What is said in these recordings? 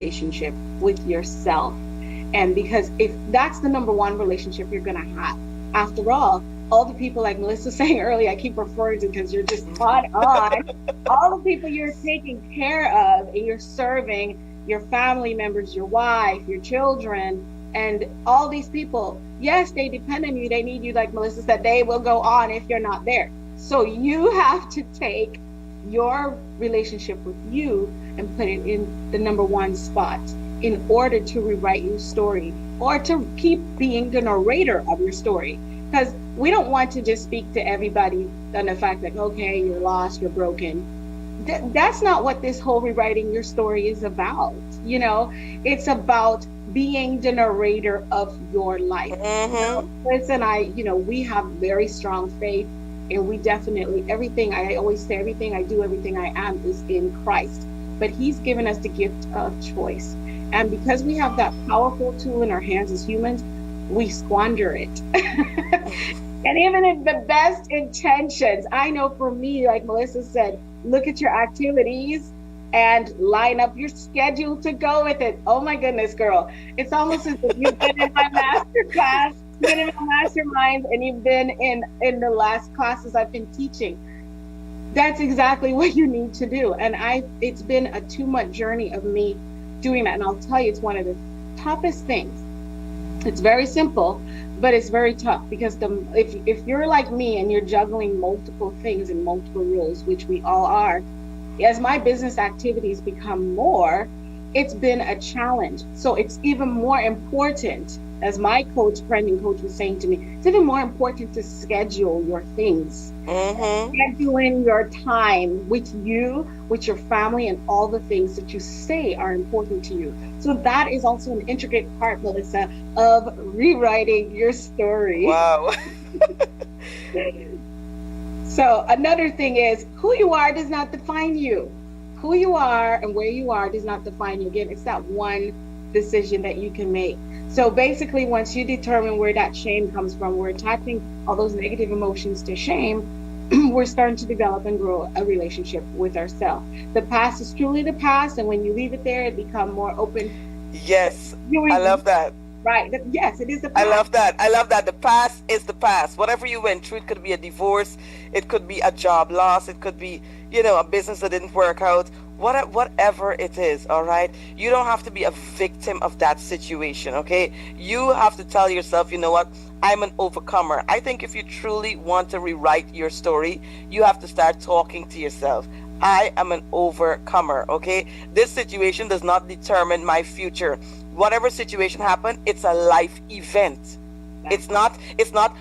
relationship with yourself. And because if that's the number one relationship you're going to have, after all the people like Melissa saying earlier, I keep referring to because you're just spot on, all the people you're taking care of and you're serving, your family members, your wife, your children, and all these people, yes, they depend on you. They need you, like Melissa said, they will go on if you're not there. So you have to take your relationship with you and put it in the number one spot in order to rewrite your story or to keep being the narrator of your story. Because we don't want to just speak to everybody on the fact that, okay, you're lost, you're broken. That's not what this whole rewriting your story is about. You know, it's about being the narrator of your life. So, Liz and I, we have very strong faith, and we definitely, everything, I always say, everything I do, everything I am is in Christ. But he's given us the gift of choice. And because we have that powerful tool in our hands as humans, we squander it. And even in the best intentions, I know for me, like Melissa said, look at your activities and line up your schedule to go with it. Oh my goodness, girl. It's almost as if you've been in my master class, been in my mastermind, and you've been in the last classes I've been teaching. That's exactly what you need to do. And it's been a 2-month journey of me doing that. And I'll tell you, it's one of the toughest things. It's very simple, but it's very tough because if you're like me and you're juggling multiple things and multiple roles, which we all are, as my business activities become more, it's been a challenge. So it's even more important, as my friend and coach was saying to me, it's even more important to schedule your things. Scheduling your time with you, with your family, and all the things that you say are important to you. So that is also an intricate part, Melissa, of rewriting your story. Wow. So another thing is, who you are does not define you. Who you are and where you are does not define you. Again, it's that one decision that you can make. So basically, once you determine where that shame comes from, we're attaching all those negative emotions to shame, we're starting to develop and grow a relationship with ourselves. The past is truly the past, and when you leave it there, it becomes more open. Yes, I love that. Right. Yes, it is the past. I love that. I love that. The past is the past. Whatever you went through, it could be a divorce, it could be a job loss, it could be, a business that didn't work out. Whatever it is, all right? You don't have to be a victim of that situation, okay? You have to tell yourself, you know what? I'm an overcomer. I think if you truly want to rewrite your story, you have to start talking to yourself. I am an overcomer, okay? This situation does not determine my future. Whatever situation happened, it's a life event. It's not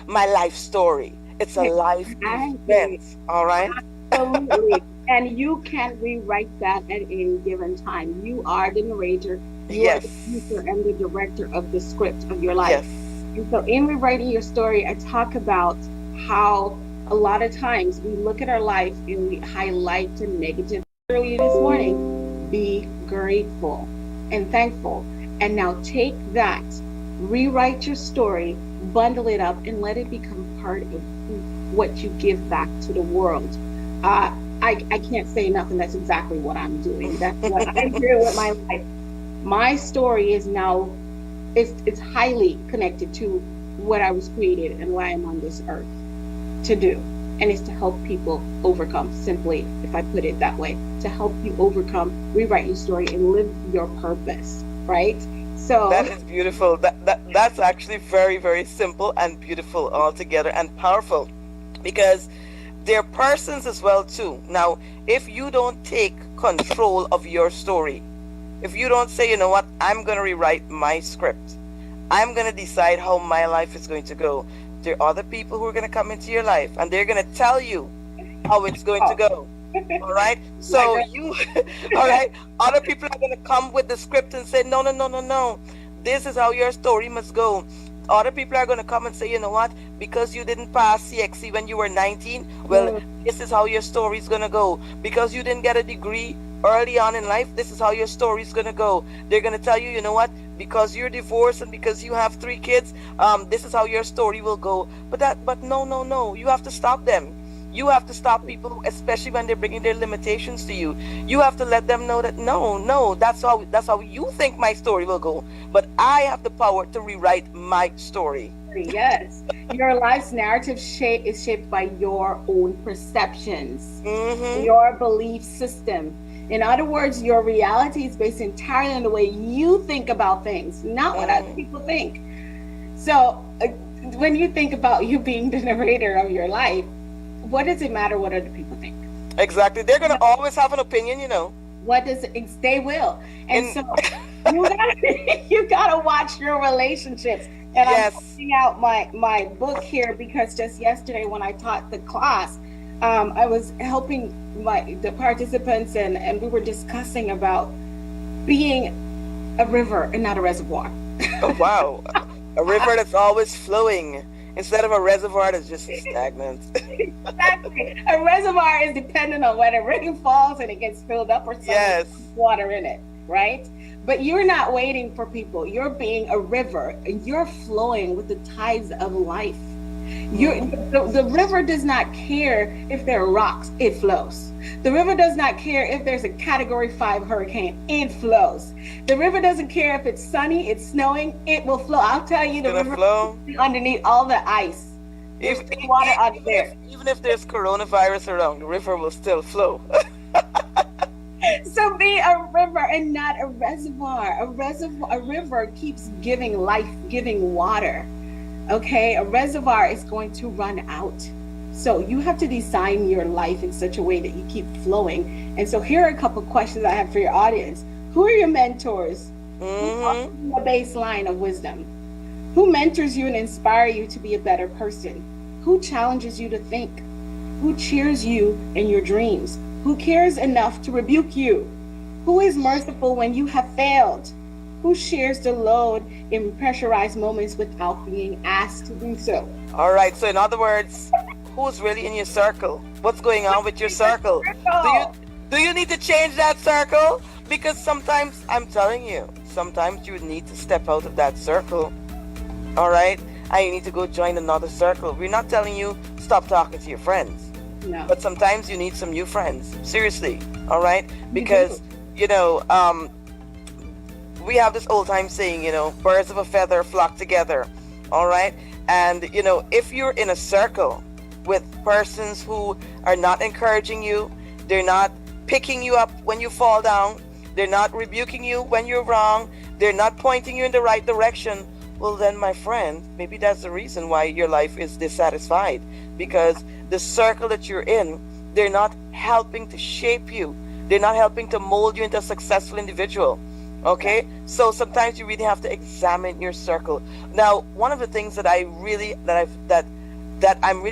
my life story. It's a life event, all right? Absolutely. And you can rewrite that at any given time. You are the narrator. You are the producer and the director of the script of your life. Yes. And so in rewriting your story, I talk about how a lot of times we look at our life and we highlight the negative. Earlier this morning, be grateful and thankful. And now take that, rewrite your story, bundle it up, and let it become part of what you give back to the world. I can't say enough, and that's exactly what I'm doing. That's what I'm doing with my life. My story is now, it's highly connected to what I was created and why I'm on this earth to do. And it's to help people overcome, simply, if I put it that way, to help you overcome, rewrite your story, and live your purpose, right? So that is beautiful. That's actually very, very simple and beautiful altogether, and powerful, because they're persons as well too. Now, if you don't take control of your story, if you don't say, you know what, I'm going to rewrite my script, I'm going to decide how my life is going to go, there are other people who are going to come into your life and they're going to tell you how it's going to go. All right. So all right, other people are going to come with the script and say, no, this is how your story must go. Other people are going to come and say, you know what, because you didn't pass CXC when you were 19, well, this is how your story is going to go. Because you didn't get a degree early on in life, this is how your story is going to go. They're going to tell you, you know what, because you're divorced and because you have 3 kids, this is how your story will go. But no, you have to stop them. You have to stop people, especially when they're bringing their limitations to you. You have to let them know that no, that's how you think my story will go. But I have the power to rewrite my story. Yes. Your life's narrative is shaped by your own perceptions, your belief system. In other words, your reality is based entirely on the way you think about things, not what other people think. So when you think about you being the narrator of your life, what does it matter what other people think? Exactly. They're going to always have an opinion, What does it, they will. And so you gotta watch your relationships. And yes. I'm putting out my book here because just yesterday when I taught the class, I was helping the participants and we were discussing about being a river and not a reservoir. Oh, wow. A river that's always flowing instead of a reservoir that's just stagnant. Exactly. A reservoir is dependent on whether rain falls and it gets filled up or some water in it, right? But you're not waiting for people. You're being a river and you're flowing with the tides of life. The river does not care if there are rocks, it flows. The river does not care if there's a Category 5 hurricane, it flows. The river doesn't care if it's sunny, it's snowing, it will flow. I'll tell you, the river flow underneath all the ice. There's water out there. Even if there's coronavirus around, the river will still flow. So be a river and not a reservoir. A river keeps giving life, giving water. Okay, a reservoir is going to run out. So you have to design your life in such a way that you keep flowing. And so here are a couple questions I have for your audience. Who are your mentors? Mm-hmm. A baseline of wisdom. Who mentors you and inspire you to be a better person? Who challenges you to think? Who cheers you in your dreams? Who cares enough to rebuke you? Who is merciful when you have failed? Who shares the load in pressurized moments without being asked to do so? All right. So in other words, who's really in your circle? What's going on with your circle? Do you need to change that circle? Because sometimes, I'm telling you, sometimes you need to step out of that circle. All right? And you need to go join another circle. We're not telling you stop talking to your friends. No. But sometimes you need some new friends. Seriously. All right? Because, we have this old time saying, birds of a feather flock together. All right? And, if you're in a circle with persons who are not encouraging you, they're not picking you up when you fall down, they're not rebuking you when you're wrong, they're not pointing you in the right direction, well then, my friend, maybe that's the reason why your life is dissatisfied. Because the circle that you're in, they're not helping to shape you. They're not helping to mold you into a successful individual. Okay? So sometimes you really have to examine your circle. Now, one of the things that I'm really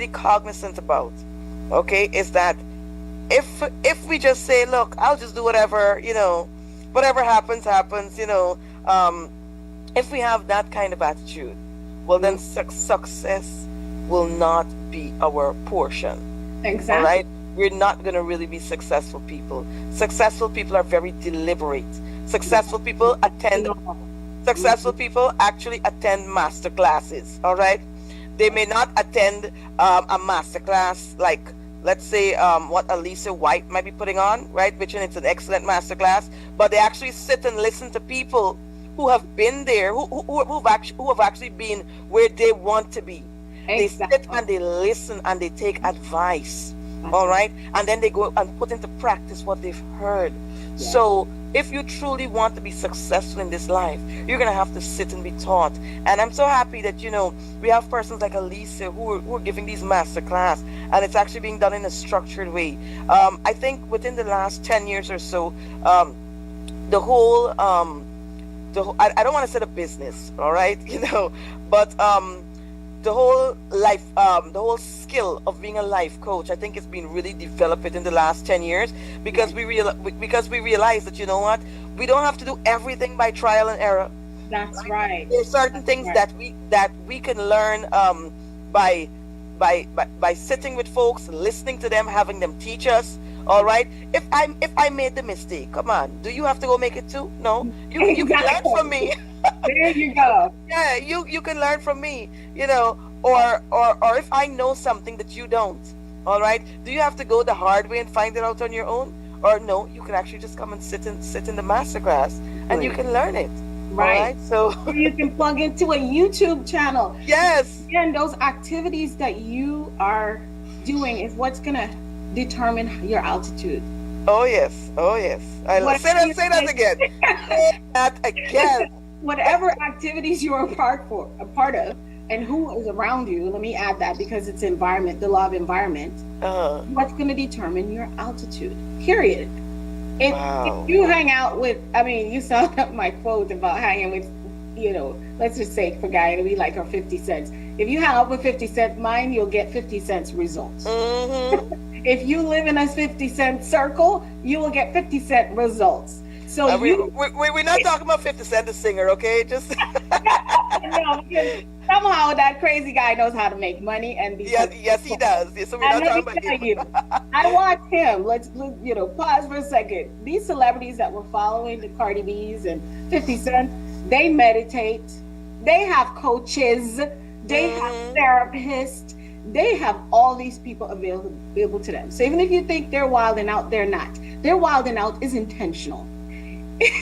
cognizant about, okay, is that if we just say, look, I'll just do whatever, whatever happens, if we have that kind of attitude, well then success will not be our portion. Exactly. All right? We're not going to really be successful people. Successful people are very deliberate. Successful people actually attend master classes. All right? They may not attend a master class like, let's say, what Alisa White might be putting on, right? Which it's an excellent master class, but they actually sit and listen to people who have been there, who have actually been where they want to be. Exactly. They sit and they listen and they take advice. All right? And then they go and put into practice what they've heard. Yes. So if you truly want to be successful in this life, you're going to have to sit and be taught. And I'm so happy that, we have persons like Alisa who are giving these master class, and it's actually being done in a structured way. I think within the last 10 years or so, the whole, I don't want to say the business, all right, but the whole life, the whole skill of being a life coach, I think it's been really developed in the last 10 years because we realize that, we don't have to do everything by trial and error. That's right. There's certain things that we can learn by sitting with folks, listening to them, having them teach us. All right. If I made the mistake, come on. Do you have to go make it too? No. You can learn from me. There you go. Yeah, you can learn from me. Or if I know something that you don't, All right. Do you have to go the hard way and find it out on your own? Or no, you can actually just come and sit in the masterclass and you can learn it. Right. All right. So or you can plug into a YouTube channel. yes. Again, those activities that you are doing is what's gonna determine your altitude. Oh yes. Oh yes. Say that again. Say that again. Whatever activities you are a part of, and who is around you, let me add that because it's environment, the law of environment, what's going to determine your altitude, period. If you hang out with, you saw my quote about hanging with, let's just say for Guyana, we like our 50 cents. If you hang out with 50 cent mind, you'll get 50 cents results. Mm-hmm. If you live in a 50 cent circle, you will get 50 cent results. So we're not talking about 50 Cent the singer, okay? Just no, because somehow that crazy guy knows how to make money, and yes, he does. So we're not talking about him. I watch him. Let's pause for a second. These celebrities that we're following, the Cardi B's and 50 Cent, they meditate. They have coaches. They have therapists. They have all these people available to them. So even if you think they're wilding out, they're not. Their wilding out is intentional.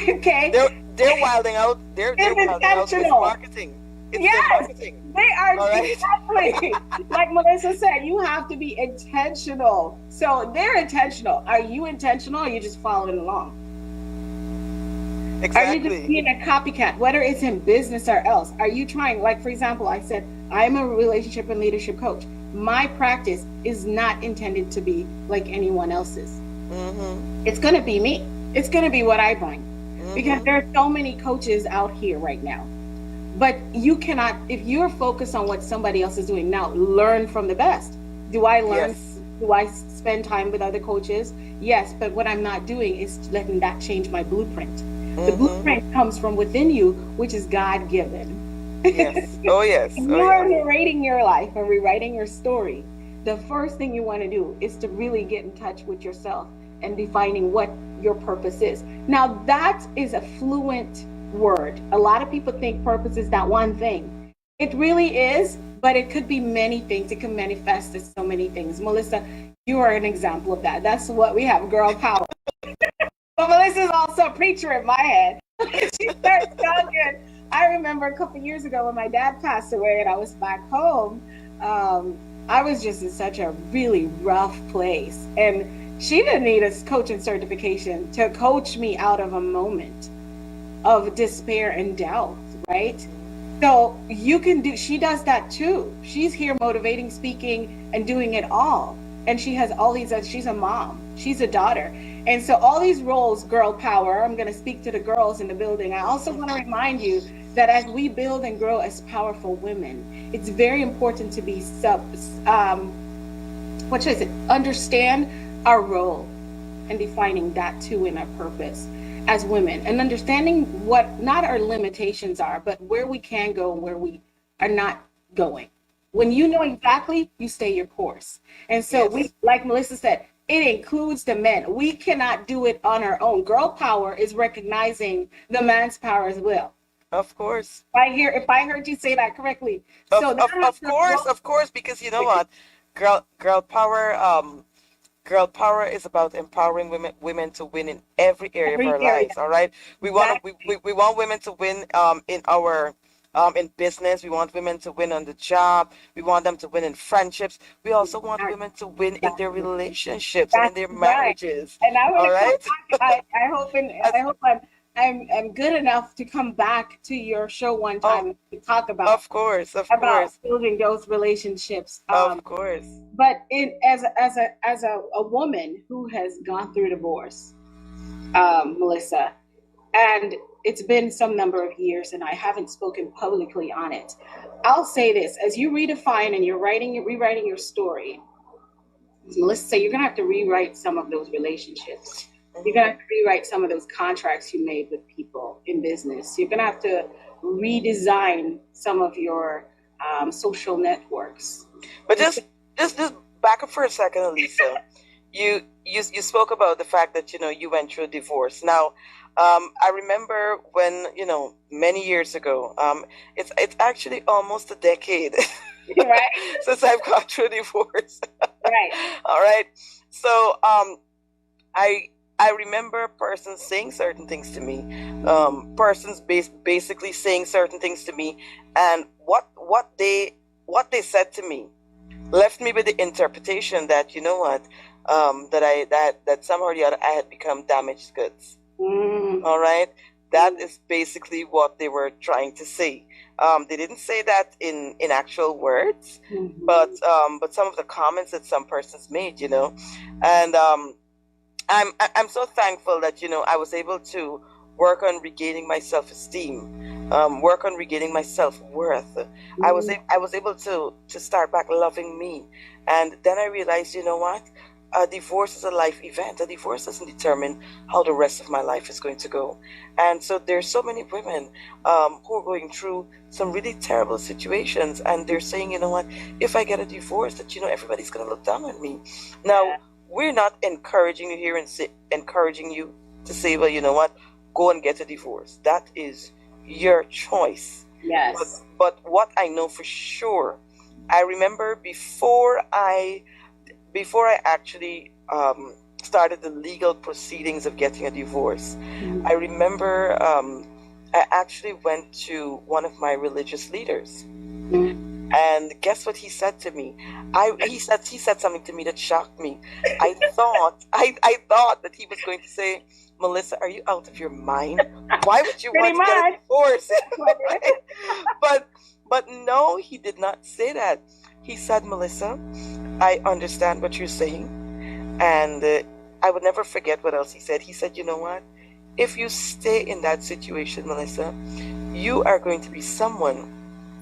Okay, they're wilding out. They're wilding out with marketing. It's marketing. They are exactly like Melissa said. You have to be intentional. So they're intentional. Are you intentional? Or are you just following along? Exactly. Are you just being a copycat? Whether it's in business or else, are you trying? Like for example, I said I'm a relationship and leadership coach. My practice is not intended to be like anyone else's. Mm-hmm. It's going to be me. It's going to be what I bring, because there are so many coaches out here right now. But you cannot, if you're focused on what somebody else is doing now, learn from the best. Do I learn? Yes. Do I spend time with other coaches? Yes, but what I'm not doing is letting that change my blueprint. The blueprint comes from within you, which is God-given. Yes. Oh, yes. If you're narrating your life and rewriting your story, the first thing you want to do is to really get in touch with yourself and defining what your purpose is. Now, that is a fluent word. A lot of people think purpose is that one thing. It really is, but it could be many things. It can manifest as so many things. Melissa, you are an example of that. That's what we have, girl power. But Melissa's also a preacher in my head. She starts talking. I remember a couple years ago when my dad passed away and I was back home. I was just in such a really rough place. And she didn't need a coaching certification to coach me out of a moment of despair and doubt, right? So you can do, she does that too. She's here motivating, speaking, and doing it all. And she has all these, she's a mom, she's a daughter. And so all these roles, girl power, I'm going to speak to the girls in the building. I also want to remind you that as we build and grow as powerful women, it's very important to be understand our role and defining that too in our purpose as women, and understanding what not our limitations are, but where we can go and where we are not going. When you know exactly, you stay your course. And so we, like Melissa said, it includes the men. We cannot do it on our own. Girl power is recognizing the man's power as well. Of course. If I heard you say that correctly. Of course, because you know what? Girl power is about empowering women to win in every area of our lives. All right. We want women to win in our in business. We want women to win on the job. We want them to win in friendships. We also want women to win in their relationships and in their marriages. And I want to I hope I'm good enough to come back to your show one time to talk about. Of course. Building those relationships. Of course. But as a woman who has gone through divorce, Melissa, and it's been some number of years and I haven't spoken publicly on it. I'll say this, as you redefine and you're rewriting your story, Melissa said, you're going to have to rewrite some of those relationships. You're going to have to rewrite some of those contracts you made with people in business. You're going to have to redesign some of your social networks. But just back up for a second, Alisa. You spoke about the fact that, you went through a divorce. Now, I remember when, many years ago, it's actually almost a decade right? since I've gone through a divorce. Right. All right. So I I remember persons saying certain things to me, persons basically saying certain things to me, and what they said to me left me with the interpretation that, you know what, that somehow or the other I had become damaged goods. All right, that is basically what they were trying to say. They didn't say that in actual words, but some of the comments that some persons made, and I'm so thankful that I was able to work on regaining my self esteem, work on regaining my self worth. I was able to start back loving me, and then I realized, you know what, a divorce is a life event. A divorce doesn't determine how the rest of my life is going to go, and so there's so many women who are going through some really terrible situations, and they're saying, you know what, if I get a divorce, that everybody's going to look down on me. Now, we're not encouraging you here and encouraging you to say, well, you know what, go and get a divorce. That is your choice. Yes. But what I know for sure, I remember before I actually started the legal proceedings of getting a divorce, I remember I actually went to one of my religious leaders. And guess what he said to me? He said something to me that shocked me. I thought that he was going to say, Melissa, are you out of your mind? Why would you want to get a divorce? But no, he did not say that. He said, Melissa, I understand what you're saying, and I would never forget what else he said. He said, you know what? If you stay in that situation, Melissa, you are going to be someone.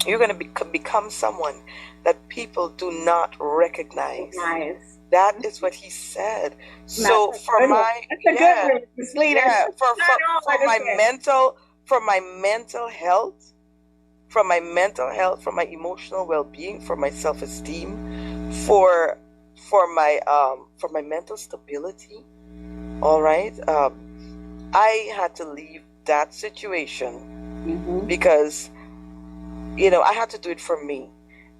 You're going to become someone that people do not recognize. Nice. That is what he said. So for my mental health, for my emotional well-being, for my self-esteem, for my mental stability, all right, I had to leave that situation because I had to do it for me.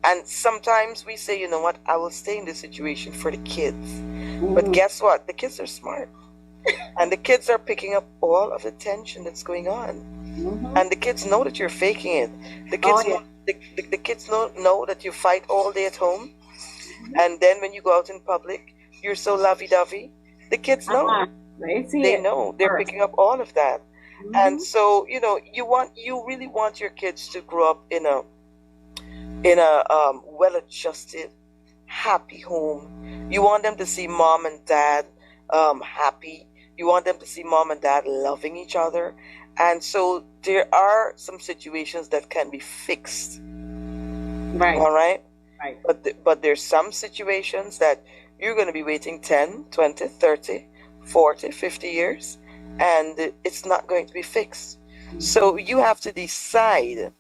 And sometimes we say, you know what, I will stay in this situation for the kids. But guess what? The kids are smart. And the kids are picking up all of the tension that's going on. And the kids know that you're faking it. The kids the kids know that you fight all day at home. And then when you go out in public, you're so lovey-dovey. The kids know. They know. They're picking up all of that. And so, you really want your kids to grow up in a well-adjusted, happy home. You want them to see mom and dad happy. You want them to see mom and dad loving each other. And so there are some situations that can be fixed. Right. All right? Right. But there's some situations that you're going to be waiting 10, 20, 30, 40, 50 years, and it's not going to be fixed. So you have to decide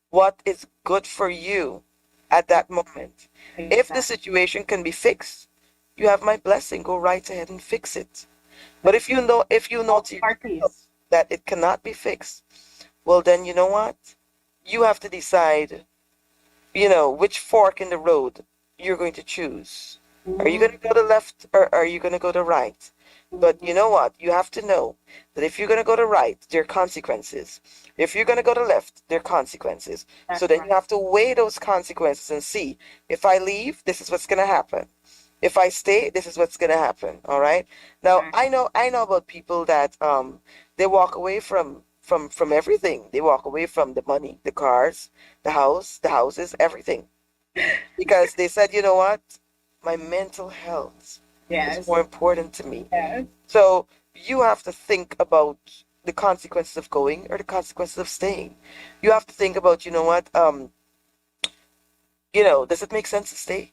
what is good for you at that moment. Exactly. If the situation can be fixed, you have my blessing. Go right ahead and fix it. But if you know that it cannot be fixed, well, then you know what? You have to decide, which fork in the road you're going to choose. Are you going to go to the left or are you going to go to the right? But you know what? You have to know that if you're going to go to the right, there are consequences. If you're going to go to the left, there are consequences. So then you have to weigh those consequences and see, if I leave, this is what's going to happen. If I stay, this is what's going to happen. All right. Now, I know about people that they walk away from everything. They walk away from the money, the cars, the houses, everything. Because they said, you know what? My mental health is more important to me. Yes. So you have to think about the consequences of going or the consequences of staying. You have to think about, you know what? Does it make sense to stay?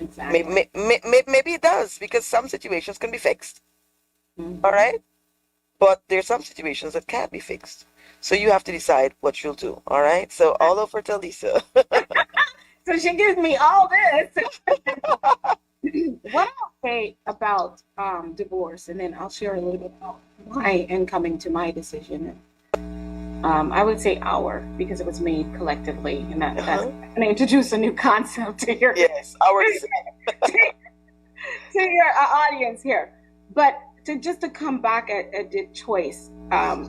Exactly. Maybe it does, because some situations can be fixed. All right? But there's some situations that can't be fixed. So you have to decide what you'll do. All right? So all over to Alisa. So she gives me all this. What I'll say about divorce, and then I'll share a little bit about why and coming to my decision. I would say because it was made collectively, and that's going to introduce a new concept here. Yes, our decision. to your audience here. But to come back at the choice, I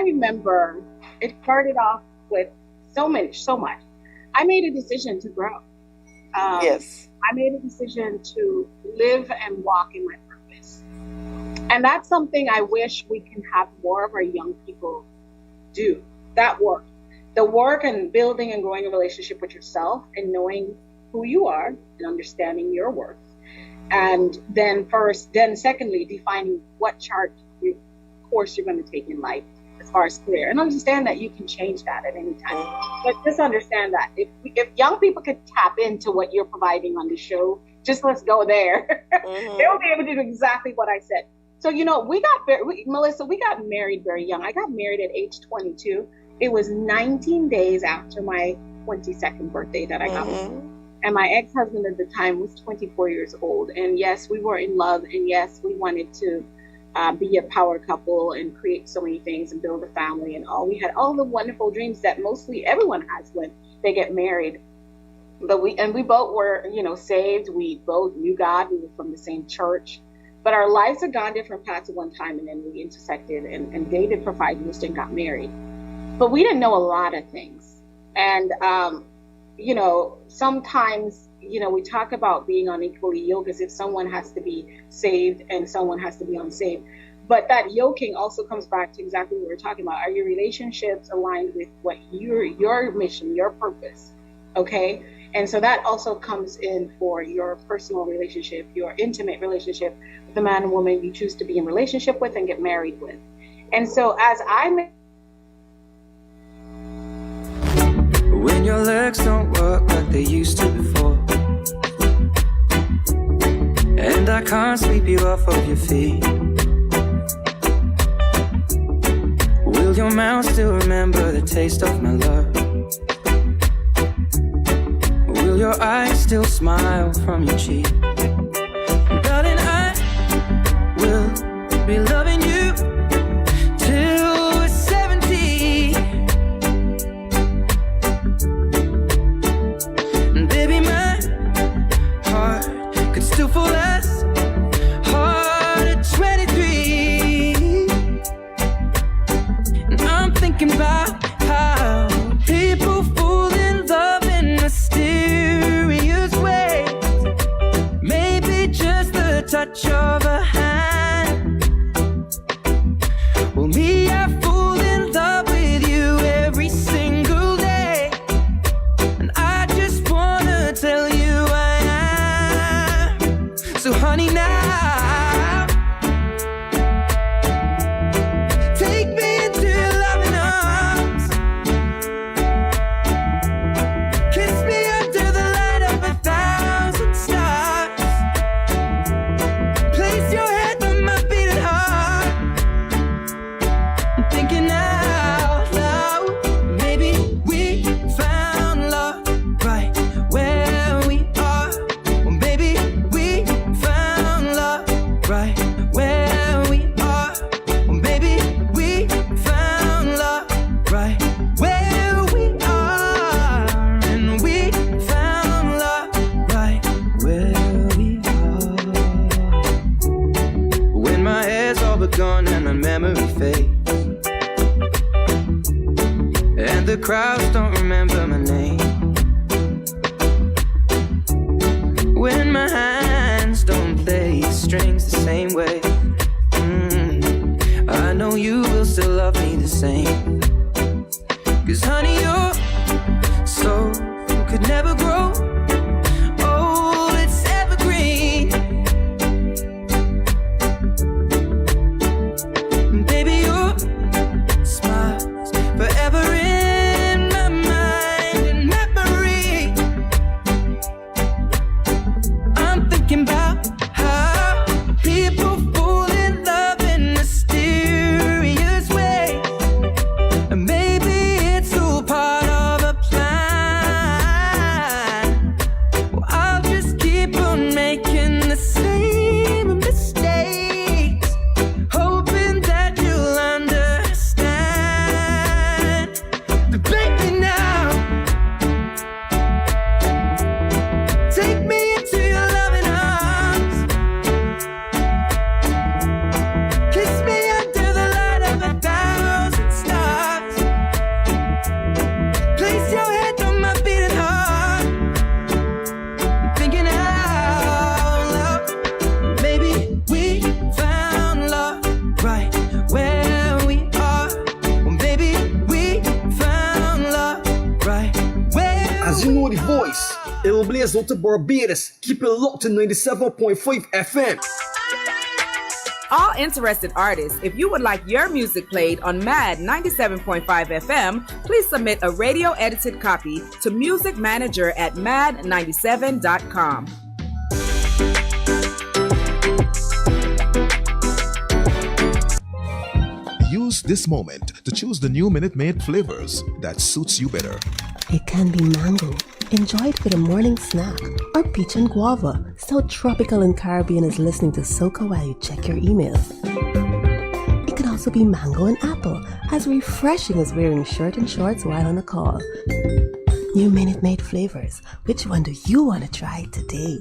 remember it started off with so much. I made a decision to grow. Yes. I made a decision to live and walk in my purpose. And that's something I wish we can have more of our young people do. That work. The work and building and growing a relationship with yourself and knowing who you are and understanding your worth. And then secondly, defining what course you're going to take in life as far as career. And understand that you can change that at any time. But just understand that if young people could tap into what you're providing on the show, just let's go there. They'll be able to do exactly what I said. So, Melissa, we got married very young. I got married at age 22. It was 19 days after my 22nd birthday that I got married. And my ex-husband at the time was 24 years old. And yes, we were in love. And yes, we wanted to be a power couple and create so many things and build a family and all. We had all the wonderful dreams that mostly everyone has when they get married. But we both were, saved. We both knew God. We were from the same church. But our lives had gone different paths at one time, and then we intersected and dated for 5 years and got married. But we didn't know a lot of things. And, sometimes, we talk about being unequally yoked as if someone has to be saved and someone has to be unsaved. But that yoking also comes back to exactly what we're talking about. Are your relationships aligned with what your mission, your purpose? Okay. And so that also comes in for your personal relationship, your intimate relationship with the man and woman you choose to be in relationship with and get married with. And so as when your legs don't work like they used to before, and I can't sweep you off of your feet, will your mouth still remember the taste of my love? Will your eyes still smile from your cheek? Darling, I will be loving you till we're 70. And baby, my heart could still fall as hard at 23. And I'm thinking about how people fall in love in mysterious ways. Maybe just the touch of a hand. Well, me, I fall in love with you every single day. And I just wanna tell you I am. So honey, now take me into your loving arms. Kiss me under the light of 1,000 stars. Place your head on my beating heart. I'm thinking out loud. Maybe we found love right where we are. Well, maybe we found love right where we are. Well, maybe we found love right where we are. And we found love right where we are. When my hair's all but gone and my memory fades, and the crowds don't remember my name, when my hands don't play the strings the same way, I know you will still love me the same. 'Cause honey, your soul could never grow old, it's evergreen. Baby, your smile's forever in my mind and memory. I'm thinking about how people fall in love in mysterious ways. And maybe it's all part Blaze out to Barbados. Keep it locked to 97.5 FM. All interested artists, if you would like your music played on MAD 97.5 FM, please submit a radio edited copy to musicmanager@mad97.com. Use this moment to choose the new Minute Maid flavors that suits you better. It can be mango, enjoyed with a morning snack, or peach and guava, so tropical and Caribbean as listening to soca while you check your emails. It can also be mango and apple, as refreshing as wearing shirt and shorts while on a call. New Minute Maid flavors. Which one do you want to try today?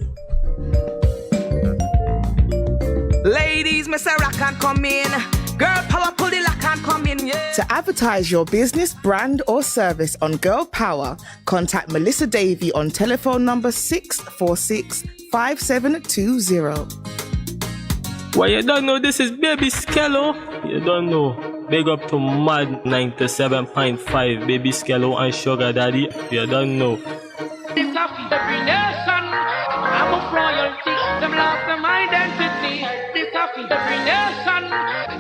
Ladies, Mr. Rock and come in. Girl power, pull the lock and come in, yeah. To advertise your business, brand or service on Girl Power, contact Melisa Davy on telephone number 646-5720. Well, you don't know this is Baby Skello. You don't know. Big up to Mad 97.5, Baby Skello and Sugar Daddy. You don't know. I'm a royalty, them lost them identity. This coffee every nation.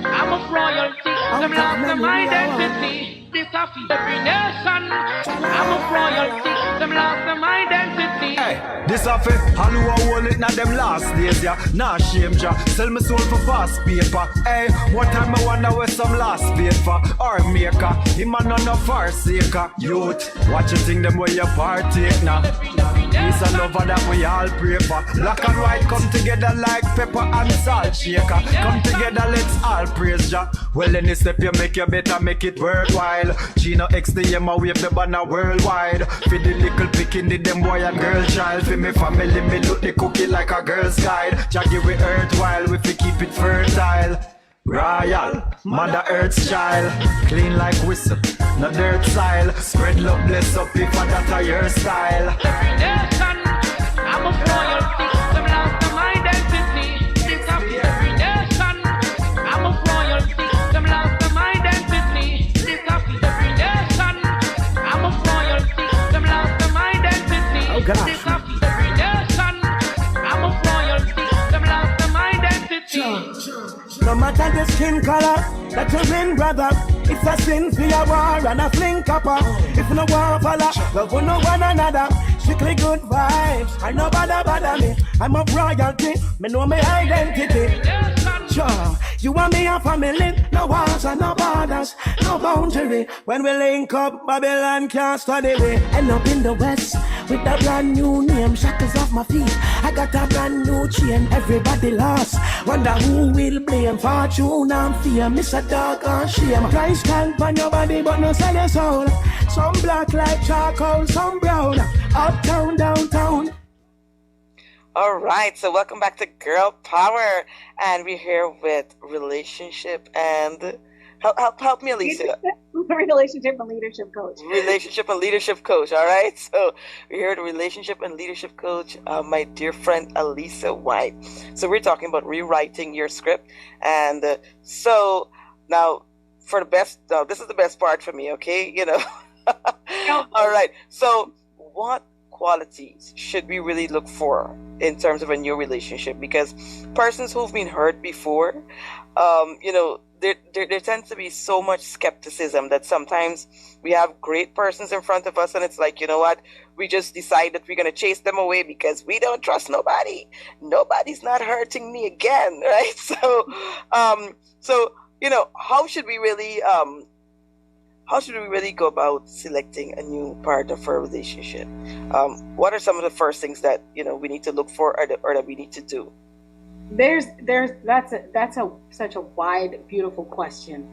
I'm a royalty, them lost them identity. This coffee every nation. I'm a royalty, them lost them identity. Hey, this off it, Halua hold it, not them last days, yeah. Nah, shame, ja. Sell me soul for fast paper. Hey, one time I wonder where some last paper or maker. Him and none of our saker. Youth, watch you think them where you partake now. Peace and love that we all pray for. Black and white come together like pepper and salt shaker. Come together, let's all praise Jah. Well, any step you make, you better make it worthwhile. Gino X the Yema wave the banner worldwide. For the little picking the them boy and girl child. For me family, me look the cookie like a girl's guide. Jah give we earth while we fi keep it fertile. Royal, Mother Earth's child. Clean like whistle, no dirt style. Spread love, bless up if that a your style. Every nation, I'm a royalty, them lost them identity. This coffee every nation, I'm a royalty, them lost them identity. This coffee every nation, I'm a royalty, them lost them identity. Oh gosh. This coffee every nation, I'm a royalty, them lost them identity. No matter the skin color, that you win, brother. It's a sin for your war and a fling copper. If no war follow, love for no one another. Strictly good vibes, I no bother me. I'm a royalty, me know my identity. Sure, you and me a family, no walls and no borders, no boundary. When we link up, Babylon can't study me. End up in the west with a brand new name, shackles off my feet. I got a brand new chain, everybody lost. Wonder who will blame fortune and fear. Miss a dog and shame. Price tag on your body, but no sell your soul. Some black like charcoal, some brown. Uptown, downtown. All right, so welcome back to Girl Power, and we're here with relationship and help me, Alisa. Relationship and leadership coach. Relationship and leadership coach. All right, so we're here with relationship and leadership coach, my dear friend Alisa White. So we're talking about rewriting your script, and so now for the best. This is the best part for me. Okay, you know. All right, so what qualities should we really look for in terms of a new relationship? Because persons who've been hurt before, you know, there tends to be so much skepticism that sometimes we have great persons in front of us and it's like, you know what, we just decide that we're going to chase them away because we don't trust nobody. Nobody's not hurting me again, right? So, you know, how should we really go about selecting a new part of our relationship? What are some of the first things that, you know, we need to look for or that we need to do? That's such a wide, beautiful question.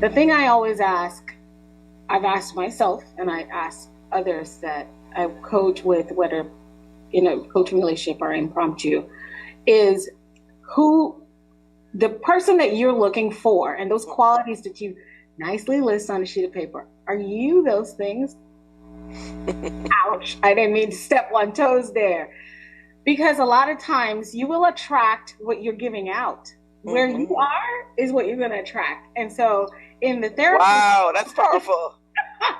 The thing I always ask, I've asked myself and I ask others that I coach with, whether in a coaching relationship or impromptu, is who the person that you're looking for and those qualities that you nicely list on a sheet of paper. Are you those things? Ouch. I didn't mean to step on toes there. Because a lot of times you will attract what you're giving out. Where you are is what you're going to attract. And so in the therapy. Wow, that's powerful.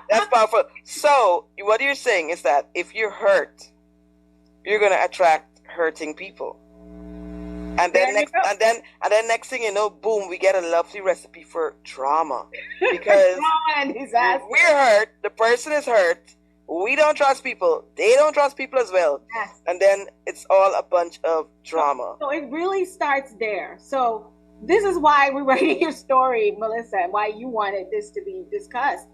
That's powerful. So what you're saying is that if you're hurt you're going to attract hurting people. And then next thing you know, boom, we get a lovely recipe for drama. Because we're hurt, the person is hurt, we don't trust people, they don't trust people as well. Yes. And then it's all a bunch of drama. So it really starts there. So this is why we're writing your story, Melissa, and why you wanted this to be discussed.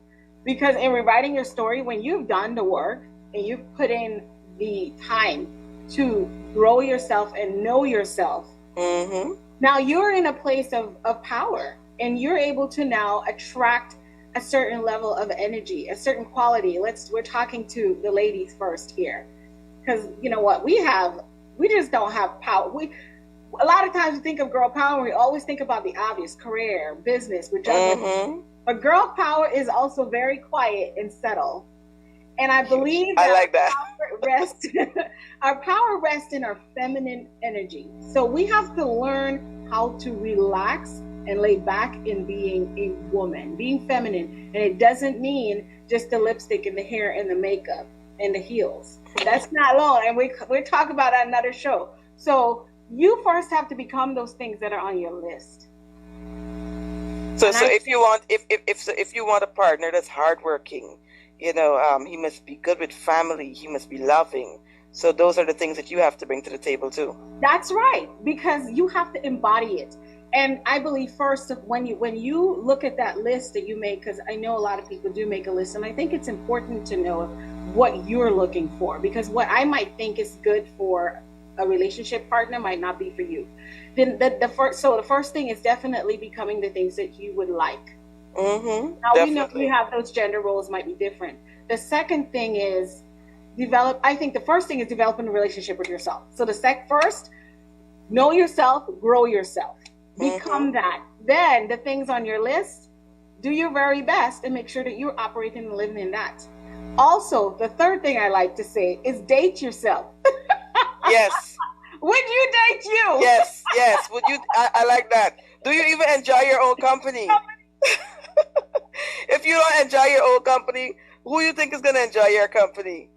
Because in rewriting your story, when you've done the work and you've put in the time to grow yourself and know yourself, now you're in a place of power, and you're able to now attract a certain level of energy, a certain quality. We're talking to the ladies first here, because you know what we just don't have power. A lot of times we think of girl power, we always think about the obvious: career, business, we're juggling. But girl power is also very quiet and subtle. And I believe that our power rests in our feminine energy. So we have to learn how to relax and lay back in being a woman, being feminine. And it doesn't mean just the lipstick and the hair and the makeup and the heels. That's not alone. And we'll talk about that another show. So you first have to become those things that are on your list. So if you want a partner that's hardworking, he must be good with family, he must be loving. So those are the things that you have to bring to the table too. That's right, because you have to embody it. And I believe first, when you look at that list that you make, because I know a lot of people do make a list, and I think it's important to know what you're looking for, because what I might think is good for a relationship partner might not be for you. Then the first thing is definitely becoming the things that you would like. Now definitely. We know you have those gender roles might be different. The second thing is the first thing is developing a relationship with yourself. So first, know yourself, grow yourself, become that. Then the things on your list, do your very best and make sure that you're operating and living in that. Also, the third thing I like to say is date yourself. Yes. Would you date you? Yes. Would you? I like that. Do you even enjoy your own company? If you don't enjoy your own company, who you think is going to enjoy your company?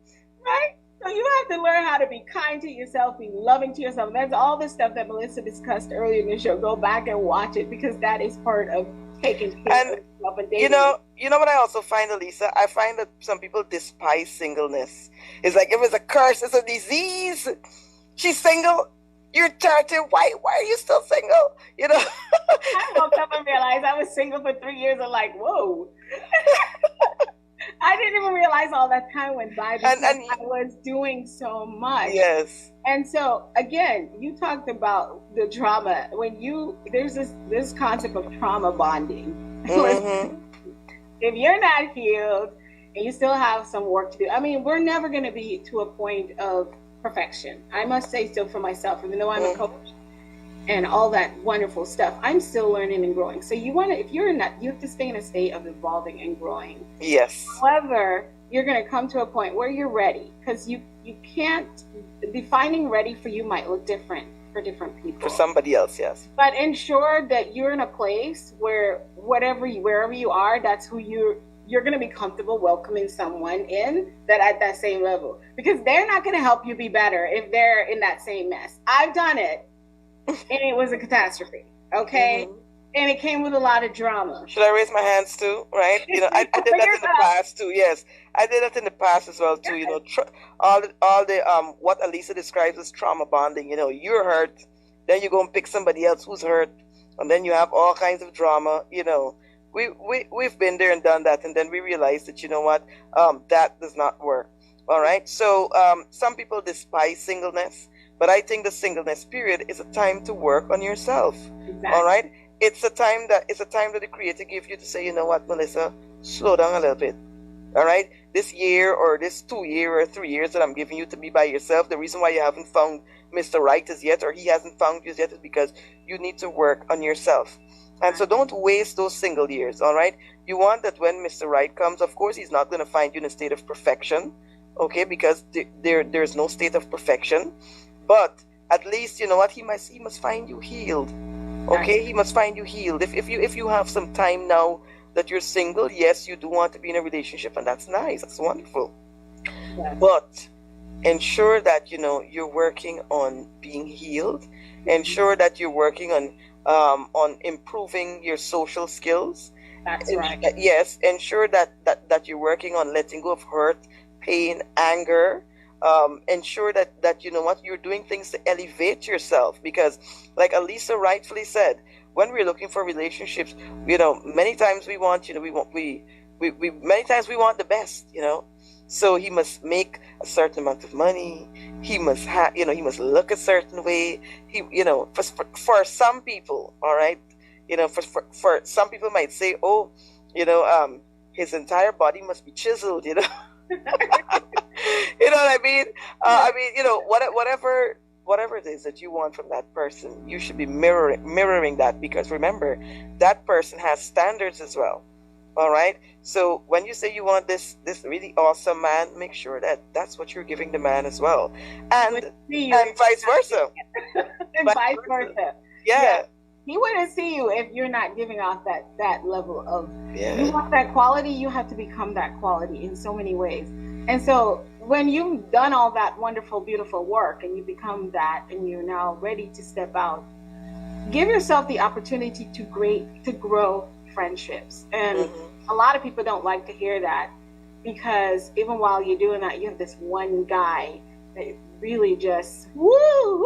Right? So you have to learn how to be kind to yourself, be loving to yourself. That's all the stuff that Melissa discussed earlier in the show. Go back and watch it, because that is part of taking care of yourself and dating. You know what I also find, Alisa? I find that some people despise singleness. It's like if it's a curse, it's a disease. She's single. You're 30. Why are you still single? I woke up and realized I was single for 3 years. I'm like, whoa. I didn't even realize all that time went by because I was doing so much. Yes. And so again, you talked about the trauma. There's this concept of trauma bonding. If you're not healed and you still have some work to do, I mean, we're never going to be to a point of perfection. I must say so for myself, even though I'm a coach and all that wonderful stuff, I'm still learning and growing. So you have to stay in a state of evolving and growing. Yes. However, you're going to come to a point where you're ready, because you can't, defining ready for you might look different for different people. For somebody else, yes. But ensure that you're in a place where wherever you are, that's who you're going to be comfortable welcoming someone in that at that same level, because they're not going to help you be better if they're in that same mess. I've done it. And it was a catastrophe, okay? And it came with a lot of drama. Should I raise my hands too, right? I did that in the past too, yes. I did that in the past as well too, all the what Alisa describes as trauma bonding. You're hurt, then you go and pick somebody else who's hurt, and then you have all kinds of drama. We've been there and done that, and then we realized that, that does not work. All right? So some people despise singleness. But I think the singleness period is a time to work on yourself. Exactly. All right? It's a time that the Creator gives you to say, you know what, Melissa, slow down a little bit. All right? This year or this 2 year or 3 years that I'm giving you to be by yourself, the reason why you haven't found Mr. Right as yet, or he hasn't found you yet, is because you need to work on yourself. And so don't waste those single years, all right? You want that when Mr. Right comes, of course, he's not going to find you in a state of perfection, okay? Because there's no state of perfection. But at least, you know what, he must find you healed. Okay, he must find you healed. If you have some time now that you're single, yes, you do want to be in a relationship, and that's nice, that's wonderful. Yes. But ensure that you're working on being healed. Ensure that you're working on improving your social skills. That's right. Yes, ensure that you're working on letting go of hurt, pain, anger. Ensure that you know what, you're doing things to elevate yourself, because like Alisa rightfully said, when we're looking for relationships, many times we want many times we want the best, so he must make a certain amount of money, he must have, he must look a certain way, for some people, all right, for some people might say, oh, his entire body must be chiseled, You know what I mean? Whatever it is that you want from that person, you should be mirroring that, because remember, that person has standards as well. All right. So when you say you want this really awesome man, make sure that that's what you're giving the man as well, and vice versa. And vice versa. Yeah. He wouldn't see you if you're not giving off that level of. Yeah. You want that quality, you have to become that quality in so many ways. And so when you've done all that wonderful, beautiful work and you become that, and you're now ready to step out, give yourself the opportunity to grow friendships. And a lot of people don't like to hear that, because even while you're doing that, you have this one guy that really just woo,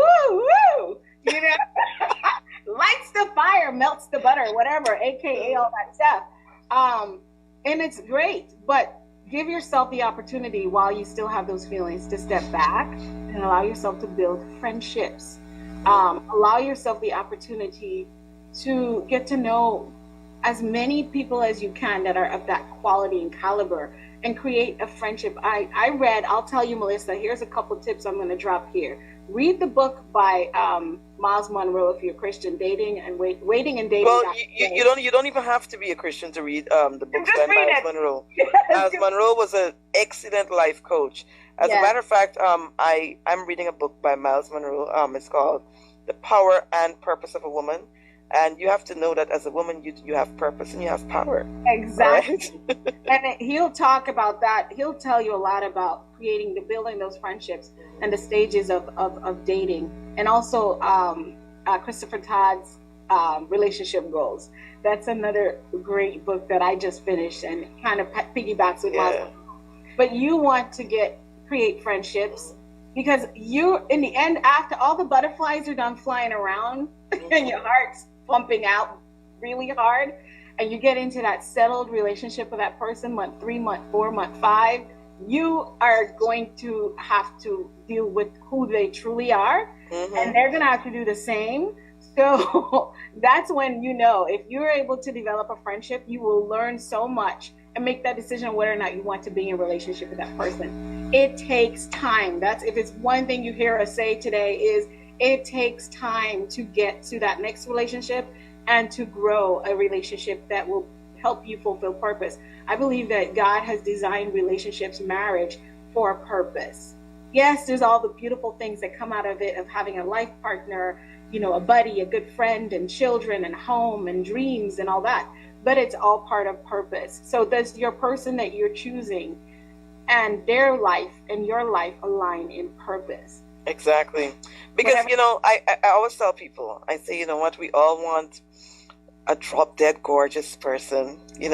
lights the fire, melts the butter, whatever, aka all that stuff. And it's great, but give yourself the opportunity while you still have those feelings to step back and allow yourself to build friendships. Allow yourself the opportunity to get to know as many people as you can that are of that quality and caliber, and create a friendship. I'll tell you, Melissa, here's a couple tips I'm going to drop here. Read the book by Miles Monroe if you're Christian, Waiting and Dating. Well, you don't even have to be a Christian to read the books by Miles Monroe. Miles Monroe was an excellent life coach. As a matter of fact, I'm reading a book by Miles Monroe. It's called The Power and Purpose of a Woman. And you have to know that as a woman, you have purpose and you have power. Exactly. Right? And he'll talk about that. He'll tell you a lot about building those friendships and the stages of dating. And also Christopher Todd's Relationship Goals. That's another great book that I just finished, and kind of piggybacks with Miles. But you want to create friendships, because you, in the end, after all the butterflies are done flying around and your heart's pumping out really hard, and you get into that settled relationship with that person, month 3, month 4, month 5, you are going to have to deal with who they truly are, and they're going to have to do the same. So that's when, if you're able to develop a friendship, you will learn so much and make that decision whether or not you want to be in a relationship with that person. It takes time. If it's one thing you hear us say today, is it takes time to get to that next relationship and to grow a relationship that will help you fulfill purpose. I believe that God has designed relationships, marriage, for a purpose. Yes, there's all the beautiful things that come out of it, of having a life partner, a buddy, a good friend, and children, and home, and dreams, and all that. But it's all part of purpose. So does your person that you're choosing and their life and your life align in purpose? Exactly. Because, I always tell people, I say, we all want a drop-dead gorgeous person, with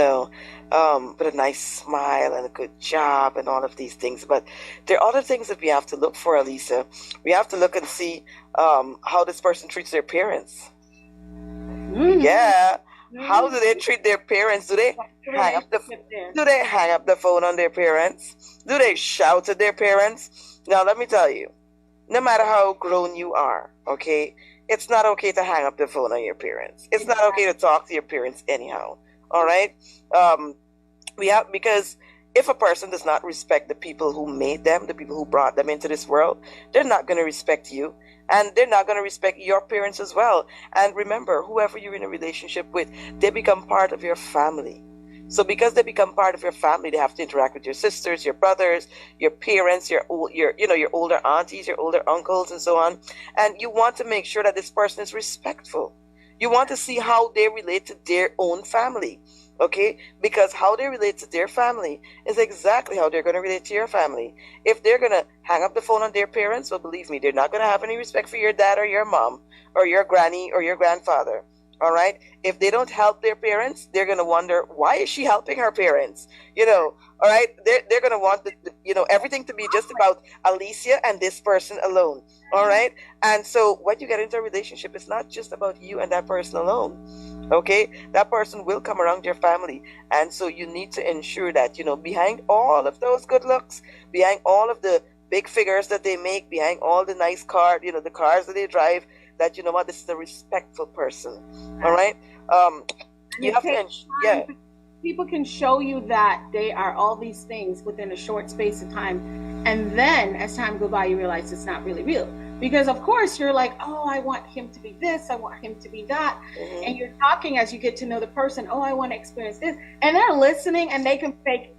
a nice smile and a good job and all of these things. But there are other things that we have to look for, Alisa. We have to look and see how this person treats their parents. Yeah. How do they treat their parents? Do they hang up the phone on their parents? Do they shout at their parents? Now, let me tell you, no matter how grown you are, okay, it's not okay to hang up the phone on your parents. It's not okay to talk to your parents anyhow. All right? Because if a person does not respect the people who made them, the people who brought them into this world, they're not going to respect you. And they're not going to respect your parents as well. And remember, whoever you're in a relationship with, they become part of your family. So because they become part of your family, they have to interact with your sisters, your brothers, your parents, your older aunties, your older uncles, and so on. And you want to make sure that this person is respectful. You want to see how they relate to their own family. Okay, because how they relate to their family is exactly how they're going to relate to your family. If they're going to hang up the phone on their parents, well, believe me, they're not going to have any respect for your dad or your mom or your granny or your grandfather. All right. If they don't help their parents, they're going to wonder, why is she helping her parents? All right. They're going to want everything to be just about Alicia and this person alone. All right. And so when you get into a relationship, it's not just about you and that person alone. Okay, that person will come around your family. And so you need to ensure that, behind all of those good looks, behind all of the big figures that they make, behind all the nice car, the cars that they drive, that, this is a respectful person. All right. You have to, people can show you that they are all these things within a short space of time. And then as time goes by, you realize it's not really real. Because of course you're like, oh, I want him to be this, I want him to be that. Mm-hmm. And you're talking as you get to know the person, oh, I want to experience this. And they're listening and they can fake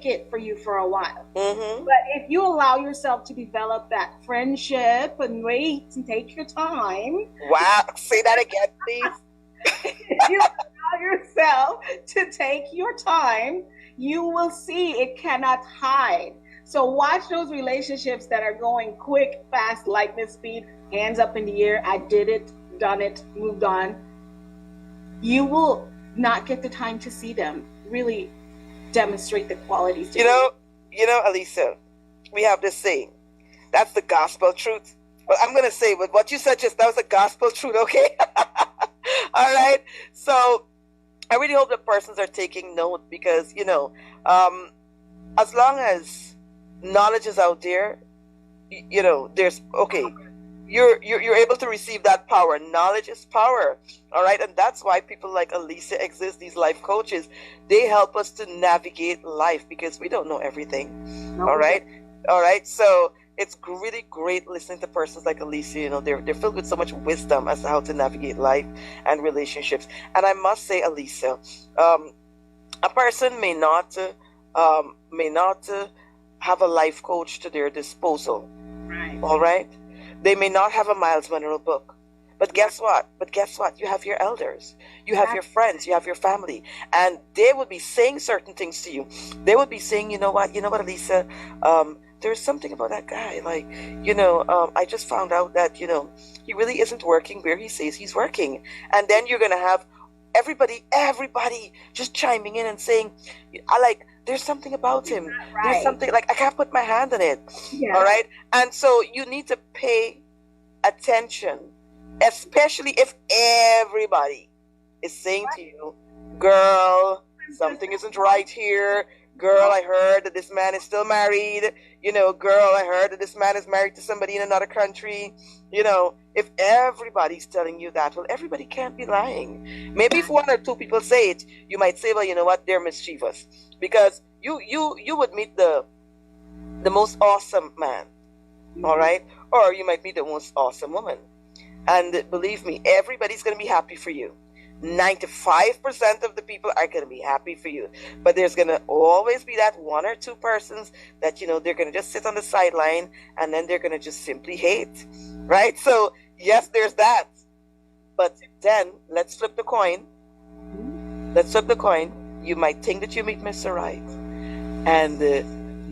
it for you for a while. Mm-hmm. But if you allow yourself to develop that friendship and wait and take your time. Wow, say that again, please. If you allow yourself to take your time, you will see it cannot hide. So watch those relationships that are going quick, fast, lightning speed, hands up in the air. I did it, done it, moved on. You will not get the time to see them really demonstrate the qualities. You know, Alisa, we have this saying. That's the gospel truth. But I'm going to say, with what you said that was the gospel truth, okay? All right. So I really hope that persons are taking note because, as long as knowledge is out there, there's you're able to receive that power. Knowledge is power. All right. And that's why people like Alisa exist, these life coaches. They help us to navigate life because we don't know everything. All right. So it's really great listening to persons like Alisa. They're filled with so much wisdom as to how to navigate life and relationships. And I must say, Alisa, a person may not have a life coach to their disposal. Right. All right. They may not have a Miles Monroe book. But guess what? You have your elders. You have your friends. You have your family. And they would be saying certain things to you. They would be saying, you know what, Alisa, there's something about that guy. Like, I just found out that, he really isn't working where he says he's working. And then you're going to have everybody just chiming in and saying, there's something about him. Right. There's something I can't put my hand on it. Yeah. All right. And so you need to pay attention, especially if everybody is saying to you, girl, something isn't right here. Girl, I heard that this man is still married. Girl, I heard that this man is married to somebody in another country. If everybody's telling you that, well, everybody can't be lying. Maybe if one or two people say it, you might say, well, you know what, they're mischievous. Because you would meet the most awesome man, all right? Or you might meet the most awesome woman. And believe me, everybody's going to be happy for you. 95% of the people are going to be happy for you. But there's going to always be that one or two persons that, they're going to just sit on the sideline and then they're going to just simply hate, right? So, yes, there's that. But then, let's flip the coin. You might think that you meet Mr. Right. And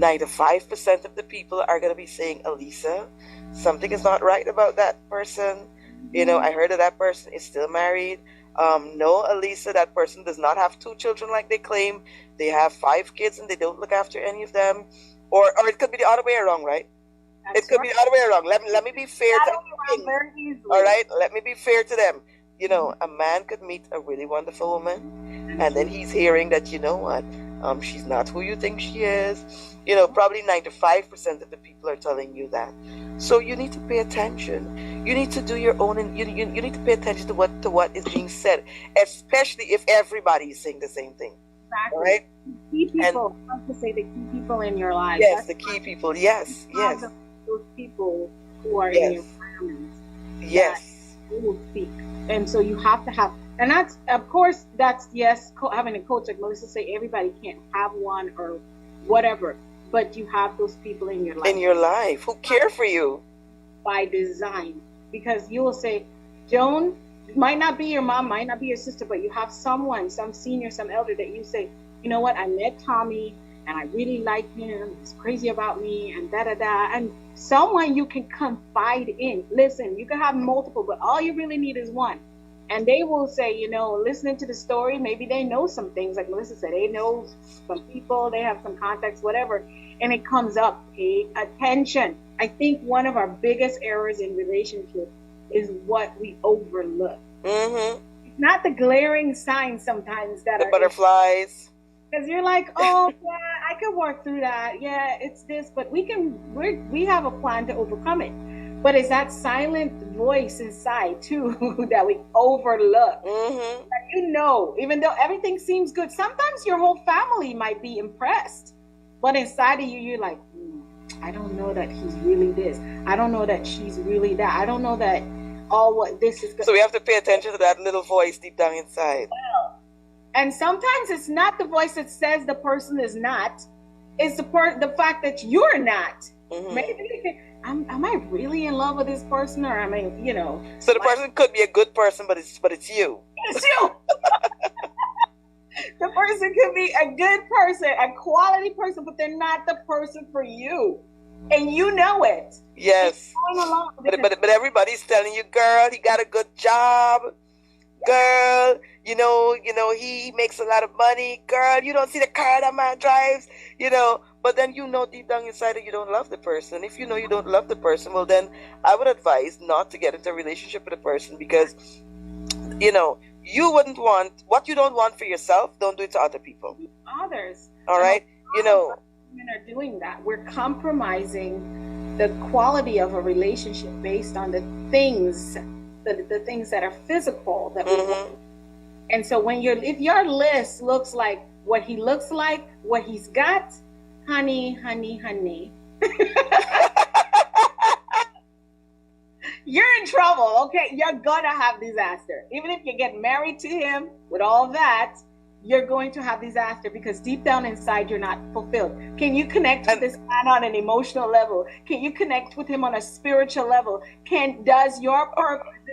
95% of the people are going to be saying, Alisa, something is not right about that person. I heard that person is still married. No, Alisa, that person does not have 2 children like they claim. They have 5 kids and they don't look after any of them. Or it could be the other way around, right? It could be the other way around. Let me be fair to them. All right? Let me be fair to them. A man could meet a really wonderful woman and then he's hearing that, she's not who you think she is. Probably 95% of the people are telling you that. So you need to pay attention. You need to do your own, and you need to pay attention to what is being said, especially if everybody is saying the same thing. Exactly. All right? Key people. I have to say the key people in your life. Yes, the key people. Yes. Those people who are in your environment. Yes. Who will speak. And so you have to have, and that's, of course, having a coach, like Melisa say, everybody can't have one or whatever, but you have those people in your life. Who care for you. By design. Because you will say, Joan, It might not be your mom, might not be your sister, but you have someone, some senior, some elder that you say, you know what, I met Tommy and I really like him. He's crazy about me and da-da-da. And someone you can confide in. Listen, you can have multiple, but all you really need is one. And they will say, you know, listening to the story, maybe they know some things. Like Melissa said, they know some people, they have some contacts, whatever. And it comes up, pay attention. I think one of our biggest errors in relationships is what we overlook. Mm-hmm. It's not the glaring signs sometimes that the are butterflies. Because you're like, oh yeah, I can work through that. Yeah, it's this, but we have a plan to overcome it. But it's that silent voice inside too that we overlook. Mm-hmm. That you know, even though everything seems good, sometimes your whole family might be impressed, but inside of you, you're like, I don't know that he's really this. I don't know that she's really that. I don't know that all what this is. So we have to pay attention to that little voice deep down inside. Well, and sometimes it's not the voice that says the person is not. It's the fact that you're not. Mm-hmm. Maybe am I really in love with this person, or am I, you know? So the person could be a good person, but it's you. It's you. The person could be a good person, a quality person, but they're not the person for you, and you know it. Yes. But everybody's telling you, girl, he got a good job. Girl, you know, he makes a lot of money. Girl, you don't see the car that man drives, you know. But then you know deep down inside that you don't love the person. If you know you don't love the person, well then I would advise not to get into a relationship with a person, because, you know, you wouldn't want what you don't want for yourself. Don't do it to other people. Others. All right, you know. Women are doing that. We're compromising the quality of a relationship based on the things. The things that are physical that we want. And so if your list looks like what he looks like, what he's got, honey, you're in trouble. Okay, you're gonna have disaster. Even if you get married to him with all that, you're going to have disaster, because deep down inside you're not fulfilled. Can you connect with this man on an emotional level? Can you connect with him on a spiritual level? Does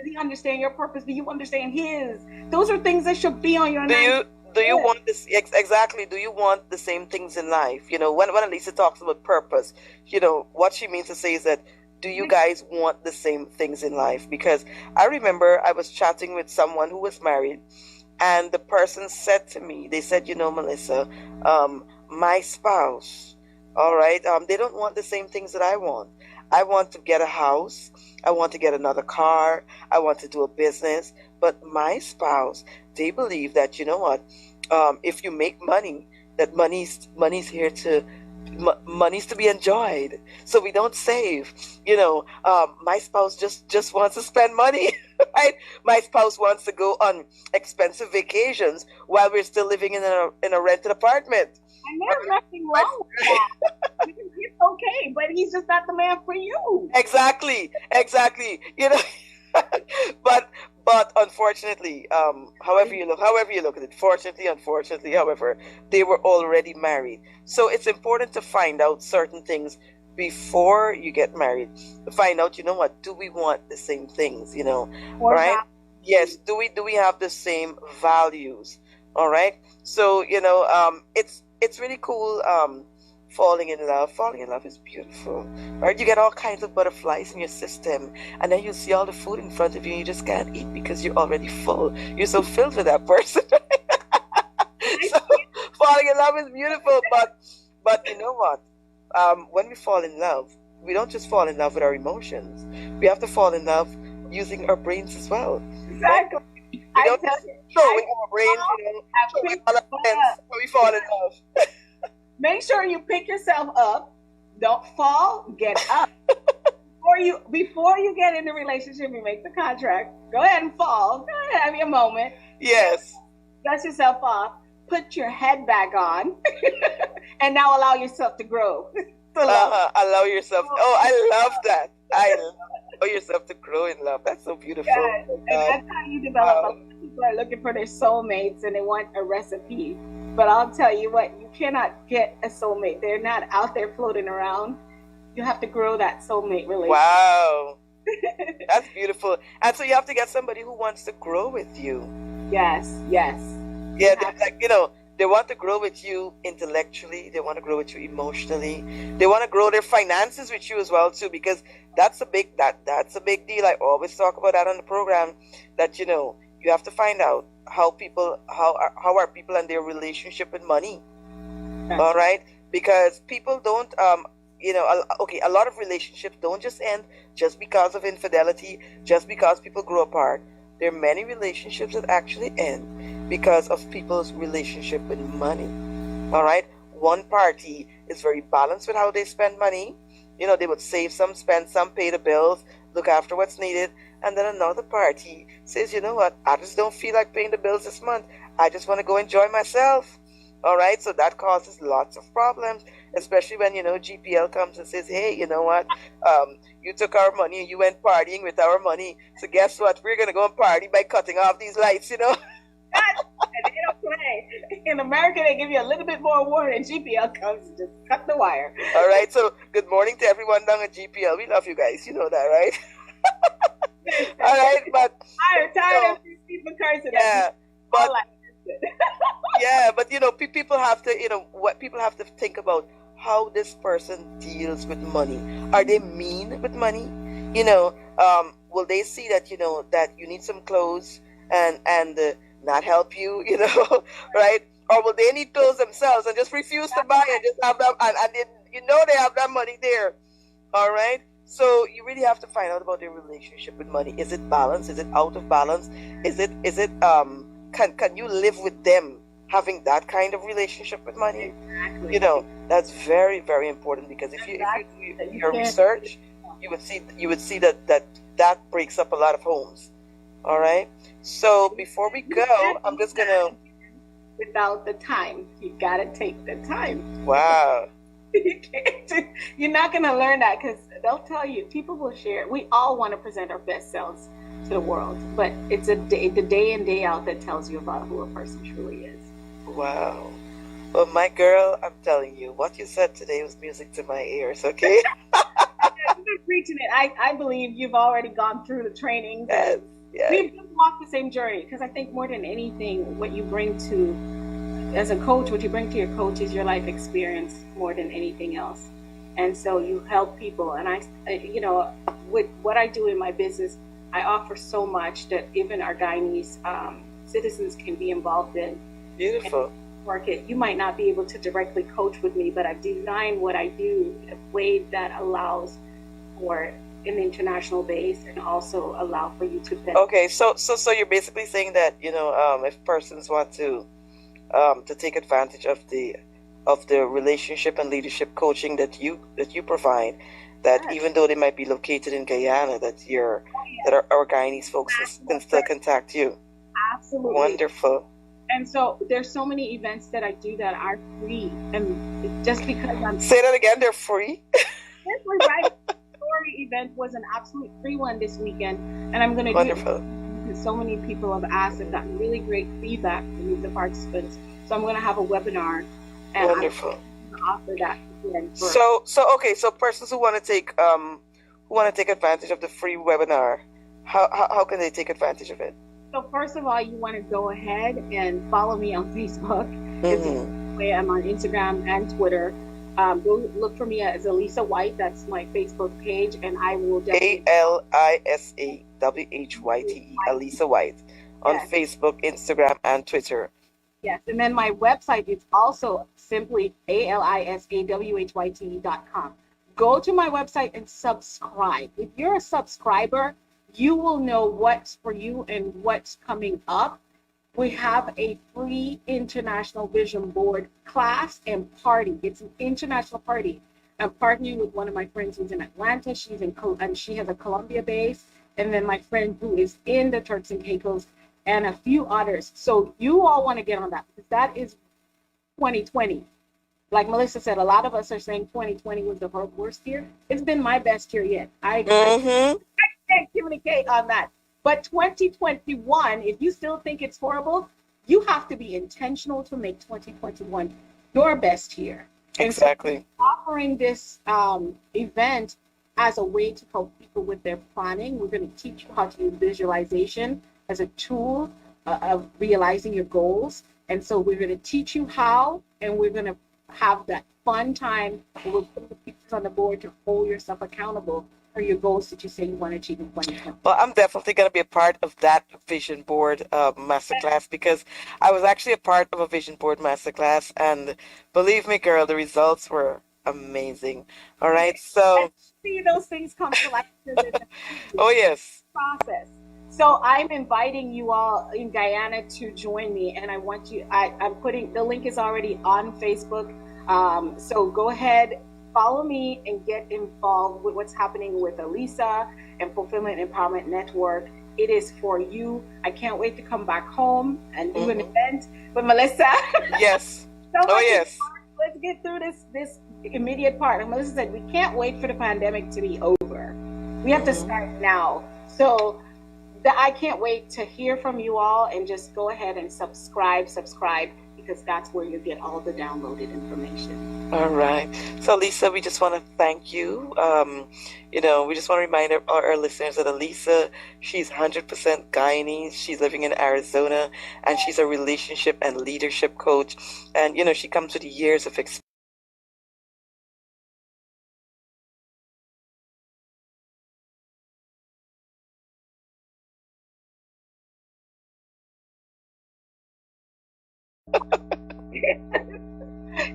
he understand your purpose? Do you understand his? Those are things that should be on your mind. Do you want this exactly? Do you want the same things in life? You know, when Alisa talks about purpose, you know, what she means to say is that, do you guys want the same things in life? Because I remember I was chatting with someone who was married, and the person said to me, they said, you know, Melissa, my spouse, all right, they don't want the same things that I want. I want to get a house. I want to get another car. I want to do a business. But my spouse, they believe that, you know what, if you make money, that money's here to money's to be enjoyed. So we don't save. You know, my spouse just wants to spend money, right? My spouse wants to go on expensive vacations while we're still living in a rented apartment. And there's nothing wrong with that. It's okay, but he's just not the man for you. Exactly. You know, but unfortunately, however you look at it, fortunately, unfortunately, however, they were already married. So it's important to find out certain things before you get married. To find out, you know what, do we want the same things, you know, right? Yes. Do we have the same values? All right. So, you know, it's really cool. Falling in love is beautiful, right? You get all kinds of butterflies in your system, and then you see all the food in front of you and you just can't eat because you're already full. You're so filled with that person. So falling in love is beautiful, but you know what, when we fall in love, we don't just fall in love with our emotions. We have to fall in love using our brains as well. Exactly. We don't just throw with our brains, you know, throw with all our friends when we fall in love. Make sure you pick yourself up. Don't fall. Get up. Before you get in a relationship, you make the contract. Go ahead and fall. Go ahead, have your moment. Yes. Dust yourself off. Put your head back on, and now allow yourself to grow. Allow yourself. Oh, I love that. Allow yourself to grow in love. That's so beautiful. Yes. And that's how you develop. People are looking for their soulmates, and they want a recipe. But I'll tell you what, you cannot get a soulmate. They're not out there floating around. You have to grow that soulmate relationship. Wow. That's beautiful. And so you have to get somebody who wants to grow with you. Yes. Yeah, they want to grow with you intellectually. They want to grow with you emotionally. They want to grow their finances with you as well too, because that's a big deal. I always talk about that on the program. That you have to find out how are people and their relationship with money. All right, because people don't a lot of relationships don't just end just because of infidelity, just because people grow apart. There are many relationships that actually end because of people's relationship with money. All right, one party is very balanced with how they spend money. They would save some, spend some, pay the bills, look after what's needed. And then another party says, you know what, I just don't feel like paying the bills this month. I just want to go enjoy myself. All right, so that causes lots of problems, especially when, GPL comes and says, hey, you know what, you took our money and you went partying with our money. So guess what, we're going to go and party by cutting off these lights, And they don't play. In America, they give you a little bit more warning. GPL comes and just cut the wire. All right, so good morning to everyone down at GPL. We love you guys. You know that, right? All right, but... I'm tired of these people cursing. Yeah, but... yeah, but people have to, people have to think about how this person deals with money. Are they mean with money? Will they see that, that you need some clothes and not help you, right? Or will they need clothes themselves and just refuse to buy and just have them, and they have that money there, all right? So you really have to find out about their relationship with money. Is it balanced? Is it out of balance? Is it can you live with them having that kind of relationship with money? Exactly. That's very, very important, because if you do your research, you would see that breaks up a lot of homes. All right. So before we go, I'm just gonna. Without the time, you gotta take the time. Wow. You're not gonna learn that, because they'll tell you. People will share. We all want to present our best selves to the world, but it's the day in, day out that tells you about who a person truly is. Wow. Well, my girl, I'm telling you, what you said today was music to my ears. Okay. You've been preaching it. I believe you've already gone through the training. Yes. Yes. We've walked the same journey, because I think more than anything, what you bring to, as a coach, what you bring to your coach is your life experience more than anything else. And so you help people. And with what I do in my business, I offer so much that even our Guyanese citizens can be involved in. Beautiful. Market. You might not be able to directly coach with me, but I've designed what I do in a way that allows for an international base and also allow for you to benefit. Okay, so you're basically saying that if persons want to take advantage of the relationship and leadership coaching that you provide, that yes, even though they might be located in Guyana, that our Guyanese folks can still contact you. Absolutely. Wonderful. And so there's so many events that I do that are free, and just because I'm say that again, they're free. They're free, right? The story event was an absolute free one this weekend, and I'm going to do it because so many people have asked and gotten really great feedback from the participants. So I'm going to have a webinar, and wonderful. I'm going to offer that again. So persons who want to take advantage of the free webinar, how can they take advantage of it? So first of all, you want to go ahead and follow me on Facebook. I'm on Instagram and Twitter. Go look for me as Alisa White. That's my Facebook page, and I will definitely ALISA WHYTE, Alisa White, on yes, Facebook, Instagram, and Twitter. Yes, and then my website is also simply ALISAWHYTE.com. Go to my website and subscribe. If you're a subscriber, you will know what's for you and what's coming up. We have a free International Vision Board class and party. It's an international party. I'm partnering with one of my friends who's in Atlanta. And she has a Colombia base. And then my friend who is in the Turks and Caicos and a few others. So you all want to get on that, because that is 2020. Like Melissa said, a lot of us are saying 2020 was the worst year. It's been my best year yet. I can't communicate on that. But 2021, if you still think it's horrible, you have to be intentional to make 2021 your best year. Exactly. And so offering this event as a way to help people with their planning. We're going to teach you how to use visualization as a tool of realizing your goals. And so we're going to teach you how, and we're going to have that fun time where we'll put the pieces on the board to hold yourself accountable for your goals that you say you want to achieve in 2020. Well, I'm definitely going to be a part of that vision board masterclass, because I was actually a part of a vision board masterclass, and believe me, girl, the results were amazing. All right, so And see those things come to life. oh yes, Process. So I'm inviting you all in Guyana to join me, and I want you. I'm putting the link is already on Facebook. So go ahead, follow me, and get involved with what's happening with Alisa and Fulfillment Empowerment Network. It is for you. I can't wait to come back home and do an event with Melisa. yes, So oh yes. Let's get through this immediate part. And Melisa said we can't wait for the pandemic to be over. We have to start now. So I can't wait to hear from you all, and just go ahead and subscribe, because that's where you get all the downloaded information. All right. So, Lisa, we just want to thank you. We just want to remind our listeners that Alisa, she's 100% Guyanese. She's living in Arizona, and she's a relationship and leadership coach. And, she comes with years of experience.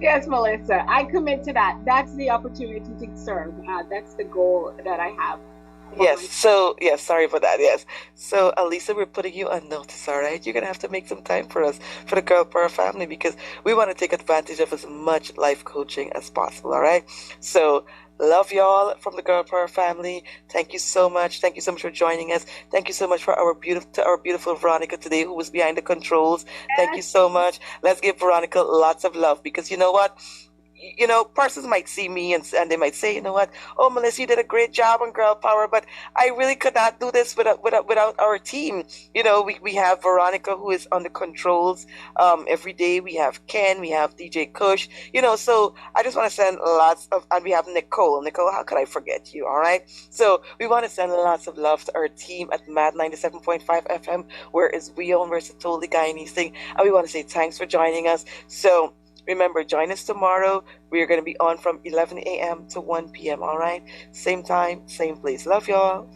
Yes, Melisa, I commit to that. That's the opportunity to serve. That's the goal that I have. Yes. So, yes, sorry for that. Yes. So, Alisa, we're putting you on notice, all right? You're going to have to make some time for us, for the GirlPower family, because we want to take advantage of as much life coaching as possible, all right? So, love y'all from the GirlPower family. Thank you so much. Thank you so much for joining us. Thank you so much for our beautiful Veronica today, who was behind the controls. Thank you so much. Let's give Veronica lots of love, because you know what? Persons might see me and they might say, oh, Melissa, you did a great job on Girl Power, but I really could not do this without our team. We have Veronica, who is on the controls every day. We have Ken, we have DJ Kush, so I just want to send and we have Nicole. Nicole, how could I forget you? All right. So we want to send lots of love to our team at Mad 97.5 FM, whereas we own We're Totally Guyanese thing. And we want to say thanks for joining us. So, remember, join us tomorrow. We are going to be on from 11 a.m. to 1 p.m., all right? Same time, same place. Love y'all.